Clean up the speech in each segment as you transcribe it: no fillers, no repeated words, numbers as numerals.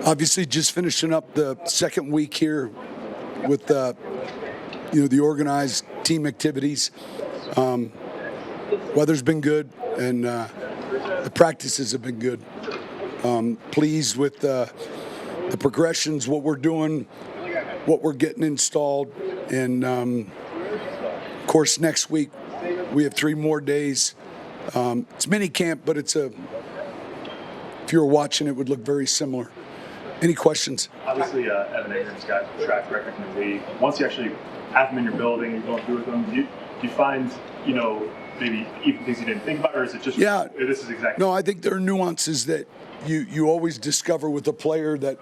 Obviously, just finishing up the second week here with the organized team activities. Weather's been good, and the practices have been good. Pleased with the progressions, what we're doing, what we're getting installed, and of course next week we have 3 more days. It's mini camp, but if you were watching, it would look very similar. Any questions? Obviously, Evan Ingram's got a track record in the league. Once you actually have him in your building, you're going through with them, do you find, maybe even things you didn't think about, or is it just, this is exactly? No, I think there are nuances that you always discover with a player, that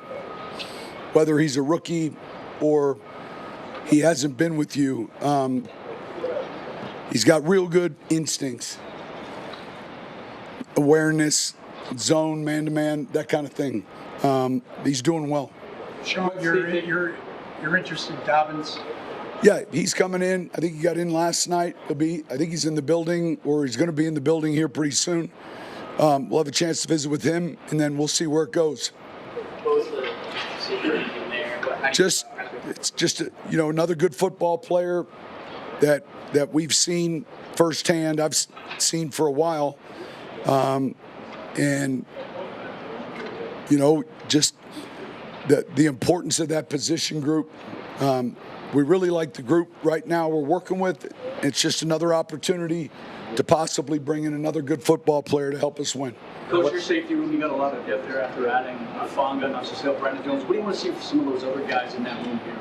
whether he's a rookie or he hasn't been with you, he's got real good instincts, awareness, zone, man-to-man, that kind of thing. He's doing well. Sean, you're interested in Dobbins? Yeah, he's coming in. I think he got in last night. I think he's in the building, or he's going to be in the building here pretty soon. We'll have a chance to visit with him, and then we'll see where it goes. What was the situation there? It's just another good football player that we've seen firsthand. I've seen for a while, and just the importance of that position group. We really like the group right now we're working with. It's just another opportunity to possibly bring in another good football player to help us win. Coach, your safety room, you got a lot of depth there after adding Fonga, Narcisel, Brandon Jones. What do you want to see from some of those other guys in that room here?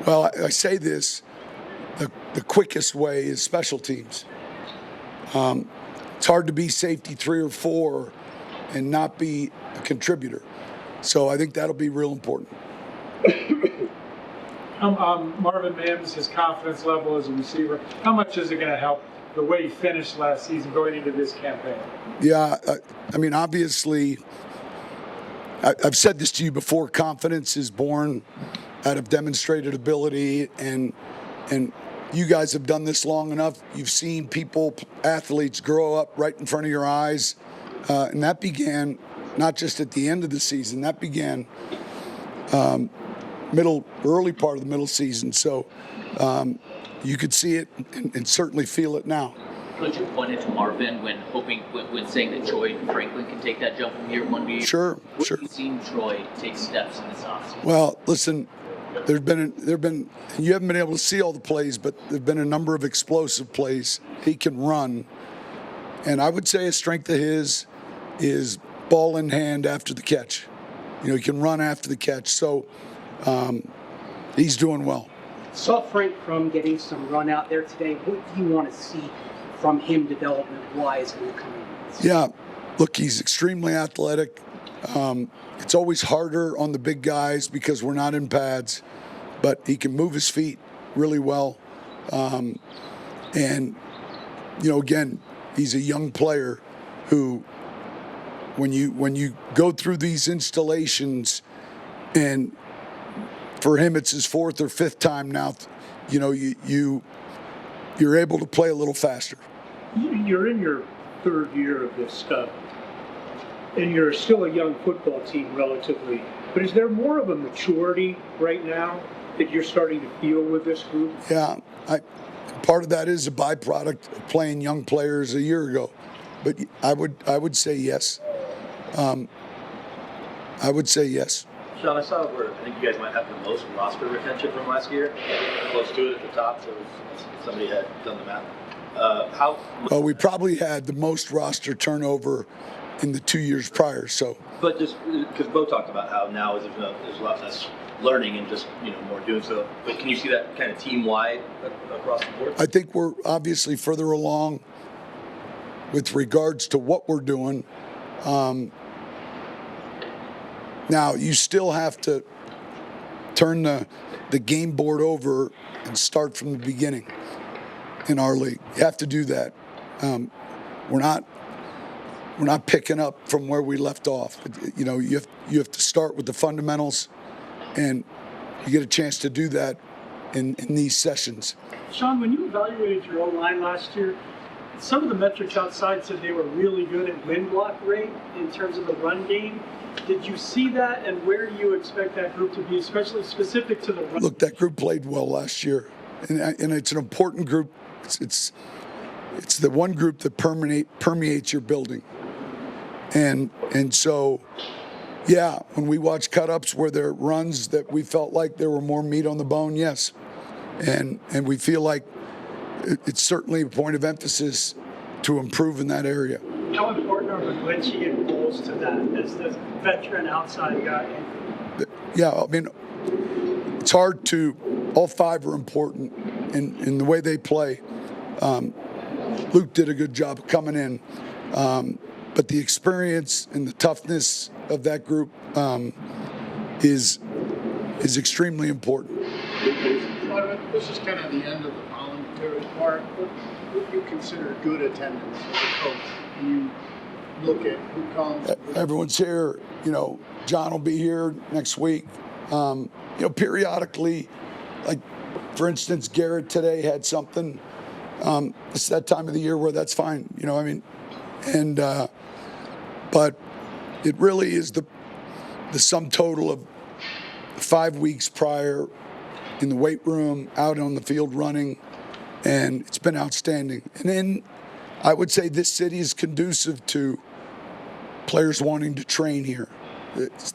Well, I say this, the quickest way is special teams. It's hard to be safety 3 or 4 and not be a contributor. So I think that'll be real important. Marvin Mims, his confidence level as a receiver, how much is it going to help the way he finished last season going into this campaign? Yeah, obviously, I've said this to you before, confidence is born out of demonstrated ability, and you guys have done this long enough. You've seen athletes grow up right in front of your eyes, and that began not just at the end of the season, that began early part of the middle season. So you could see it and certainly feel it now. Coach, you pointed to Marvin when saying that Troy Franklin can take that jump from year 1 to year. Sure. Have you seen Troy take steps in this offseason? Well, listen, there've been you haven't been able to see all the plays, but there've been a number of explosive plays. He can run, and I would say a strength of his is ball in hand after the catch. He can run after the catch. So he's doing well. Saw Frank from getting some run out there today. What do you want to see from him development-wise in the coming months? Yeah, look, he's extremely athletic. It's always harder on the big guys because we're not in pads, but he can move his feet really well. And, again, he's a young player who, when you go through these installations, and for him it's his 4th or 5th time now, you're able to play a little faster. You're in your 3rd year of this stuff, and you're still a young football team relatively, but is there more of a maturity right now that you're starting to feel with this group? Yeah, part of that is a byproduct of playing young players a year ago, but I would say yes. I would say yes. Sean, I saw where I think you guys might have the most roster retention from last year, close to it at the top, so somebody had done the math. Well, we probably had the most roster turnover in the 2 years prior. So, but just because Bo talked about how now there's a lot less learning and just more doing so. But can you see that kind of team wide across the board? I think we're obviously further along with regards to what we're doing. Now you still have to turn the game board over and start from the beginning in our league. You have to do that. We're not picking up from where we left off. You have to start with the fundamentals, and you get a chance to do that in these sessions. Sean, when you evaluated your O-line last year, some of the metrics outside said they were really good at win block rate in terms of the run game. Did you see that, and where do you expect that group to be, especially specific to the run? Look, that group played well last year, and it's an important group. It's the one group that permeates your building, and so, yeah, when we watch cut-ups where there are runs that we felt like there were more meat on the bone, yes, and we feel like it's certainly a point of emphasis to improve in that area. How important are McGlinchey and Bowles to that as the veteran outside guy? Yeah, I mean, it's hard to. All five are important in the way they play. Luke did a good job of coming in, but the experience and the toughness of that group is extremely important. This is kind of the end of the voluntary part. What do you consider good attendance as a coach? You look at who comes. Everyone's here. You know, John will be here next week. You know, periodically, like for instance, Garrett today had something. It's that time of the year where that's fine. You know, I mean, and but it really is the sum total of 5 weeks prior in the weight room, out on the field running, and it's been outstanding. And then I would say this city is conducive to players wanting to train here.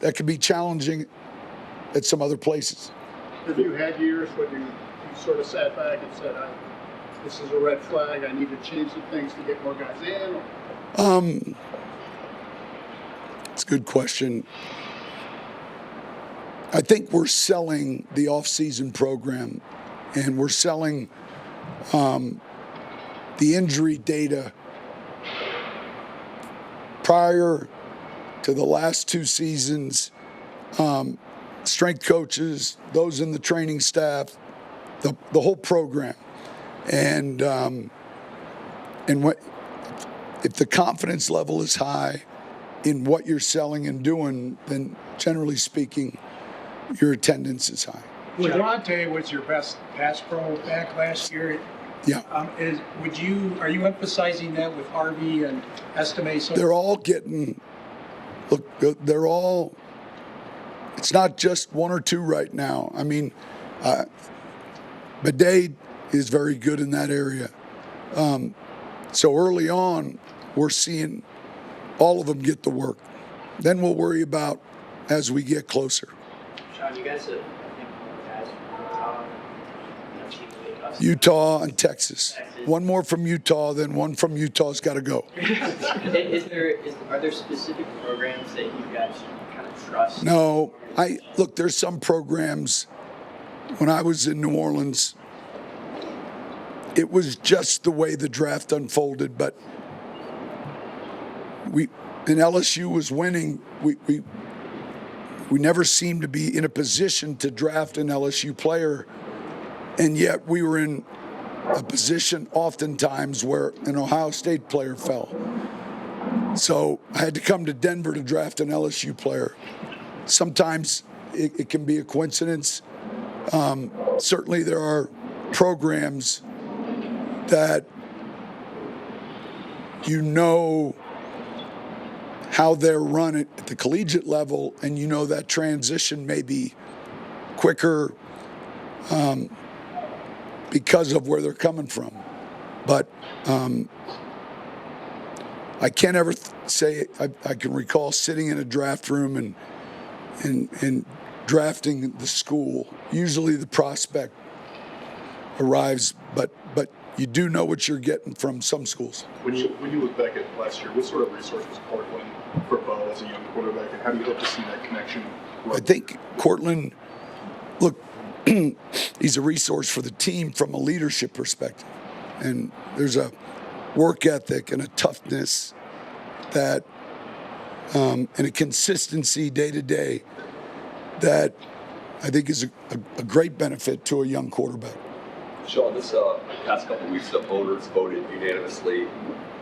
That could be challenging at some other places. Have you had years when you sort of sat back and said, this is a red flag, I need to change some things to get more guys in? It's a good question. I think we're selling the offseason program, and we're selling the injury data prior to the last 2 seasons. Strength coaches, those in the training staff, the whole program, and what if the confidence level is high in what you're selling and doing, then generally speaking, your attendance is high. Javonte was your best pass pro back last year. Yeah. Are you emphasizing that with Harvey and Estime? They're all getting. Look, they're all. It's not just 1 or 2 right now. I mean, Bidet is very good in that area. So early on, we're seeing all of them get the work. Then we'll worry about as we get closer. Sean, you guys have, Utah and Texas. One more from Utah, then one from Utah's got to go. Are there specific programs that you guys kind of trust? No, look, there's some programs. When I was in New Orleans, it was just the way the draft unfolded, but and LSU was winning. We never seemed to be in a position to draft an LSU player, and yet we were in a position oftentimes where an Ohio State player fell. So I had to come to Denver to draft an LSU player. Sometimes it can be a coincidence. Certainly there are programs that you know how they're run at the collegiate level, and you know that transition may be quicker because of where they're coming from. But I can't ever say I can recall sitting in a draft room and drafting the school. Usually the prospect arrives, but you do know what you're getting from some schools. When you look back at last year, what sort of resources Portland for Bo as a young quarterback, and how do you hope to see that connection grow? I think Cortland, look, he's a resource for the team from a leadership perspective. And there's a work ethic and a toughness that, and a consistency day to day that I think is a great benefit to a young quarterback. Sean, this past couple of weeks, the voters voted unanimously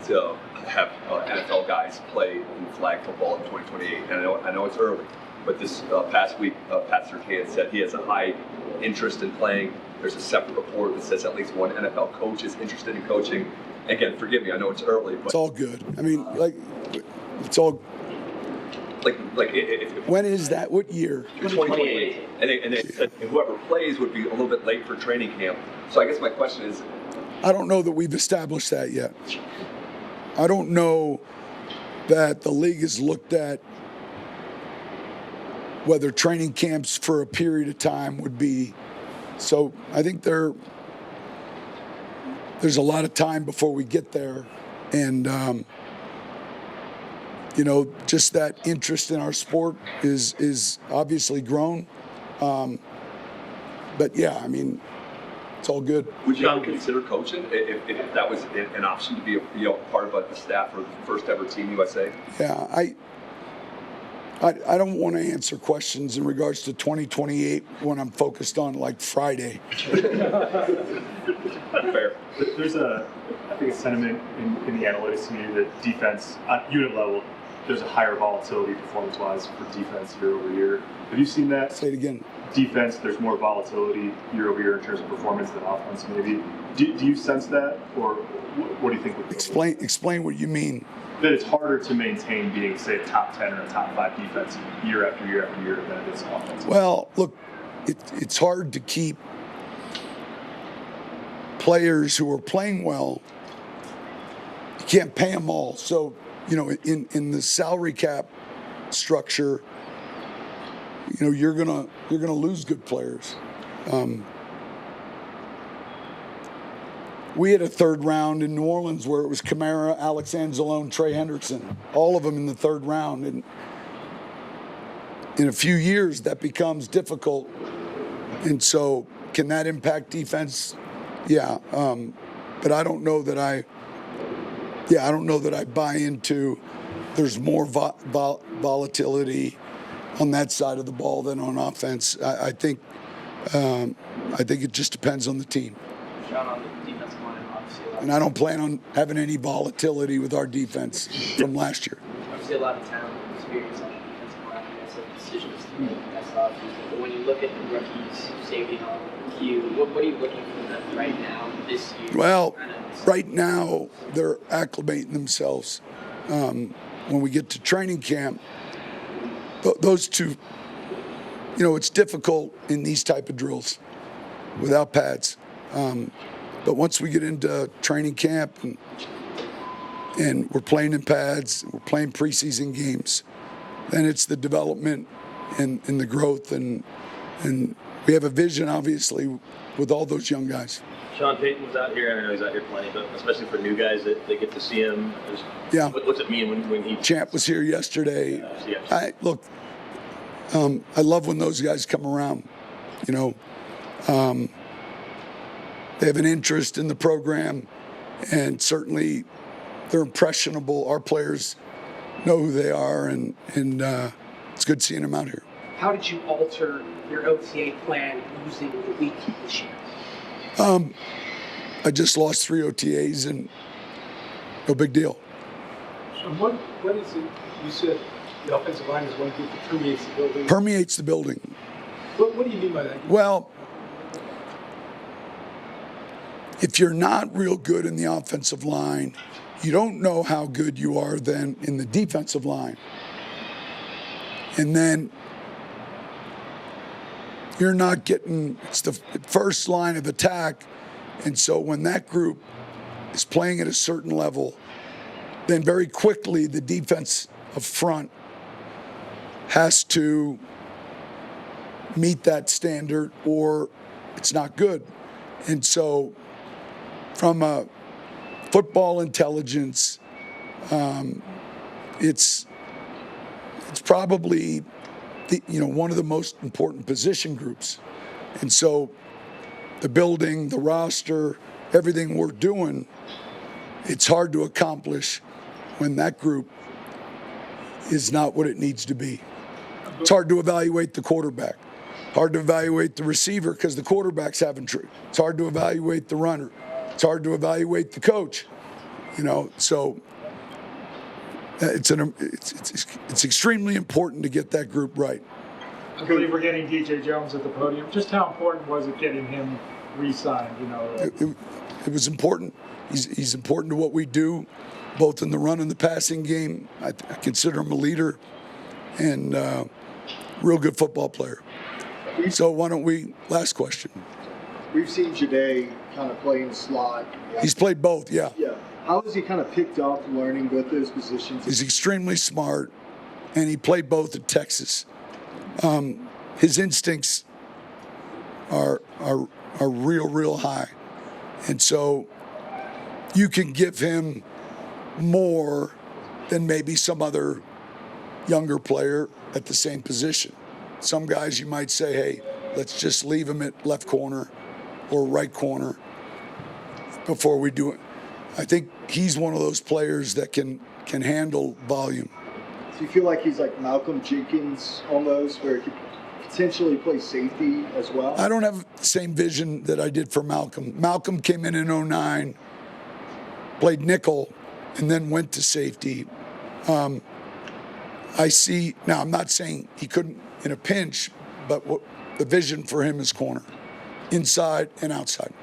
to have NFL guys play in flag football in 2028. And I know it's early, but this past week, Pat Surtain said he has a high interest in playing. There's a separate report that says at least one NFL coach is interested in coaching. Again, forgive me, I know it's early, but it's all good. I mean, like, it's all. if When is that? What year? 2028, and they said whoever plays would be a little bit late for training camp. So I guess my question is, I don't know that we've established that yet. I don't know that the league has looked at whether training camps for a period of time would be. So I think there's a lot of time before we get there. And, just that interest in our sport is obviously grown. But yeah, I mean, it's all good. would you ever consider coaching if that was an option to be part of a staff for the first ever Team USA? Yeah, I don't want to answer questions in regards to 2028 when I'm focused on like Friday. Fair. There's I think a sentiment in the analytics community that defense at unit level, there's a higher volatility performance-wise for defense year over year. Have you seen that? Say it again. Defense, there's more volatility year over year in terms of performance than offense, maybe. Do you sense that, or what do you think? Explain what you mean. That it's harder to maintain being, say, a top 10 or a top 5 defense year after year after year than it is offense. Well, look, it's hard to keep players who are playing well. You can't pay them all. So, in the salary cap structure, you're gonna lose good players. We had a third round in New Orleans where it was Kamara, Alex Anzalone, Trey Hendrickson, all of them in the third round. And in a few years, that becomes difficult. And so, can that impact defense? Yeah, but I don't know that I buy into. There's more volatility on that side of the ball than on offense. I think it just depends on the team. Sean, on the defensive line, obviously, And I don't plan on having any volatility with our defense from last year. obviously a lot of talent and experience on the defensive line. That's a decisions to make. That's obvious. But when you look at the rookies, safety, and all Q, what are you looking for them right now this year? Well, right now they're acclimating themselves. When we get to training camp, those two, it's difficult in these type of drills without pads. But once we get into training camp and we're playing in pads, we're playing preseason games, then it's the development and the growth. And we have a vision, obviously, with all those young guys. Sean Payton was out here, and I know he's out here plenty, but especially for new guys that they get to see him. Yeah. What's it mean when he... Champ was here yesterday. Yeah. I love when those guys come around. They have an interest in the program, and certainly they're impressionable. Our players know who they are, and it's good seeing them out here. How did you alter your OTA plan using the week this year? I just lost 3 OTAs, and no big deal. So what is it you said the offensive line is one group that permeates the building? Permeates the building. What do you mean by that? Well, if you're not real good in the offensive line, you don't know how good you are then in the defensive line. And then you're not getting, it's the first line of attack. And so when that group is playing at a certain level, then very quickly the defense up front has to meet that standard or it's not good. And so from a football intelligence, it's probably one of the most important position groups. And so the building, the roster, everything we're doing, it's hard to accomplish when that group is not what it needs to be. It's hard to evaluate the quarterback, hard to evaluate the receiver because the quarterback's having trouble. It's hard to evaluate the runner. It's hard to evaluate the coach. So it's extremely important to get that group right. I believe we're getting DJ Jones at the podium. Just how important was it getting him re-signed? It was important. He's important to what we do, both in the run and the passing game. I consider him a leader. and real good football player. So why don't we, last question. We've seen Jade kind of play in slot. He's played both, yeah. Yeah. How has he kind of picked up learning both those positions? He's extremely smart, and he played both at Texas. His instincts are real high, and so you can give him more than maybe some other younger player at the same position. Some guys you might say, hey, let's just leave him at left corner or right corner before we do it. I think he's one of those players that can handle volume. Do you feel like he's like Malcolm Jenkins almost, where he could potentially play safety as well? I don't have the same vision that I did for Malcolm. Malcolm came in 09, played nickel, and then went to safety. I see, now I'm not saying he couldn't in a pinch, but the vision for him is corner, inside and outside.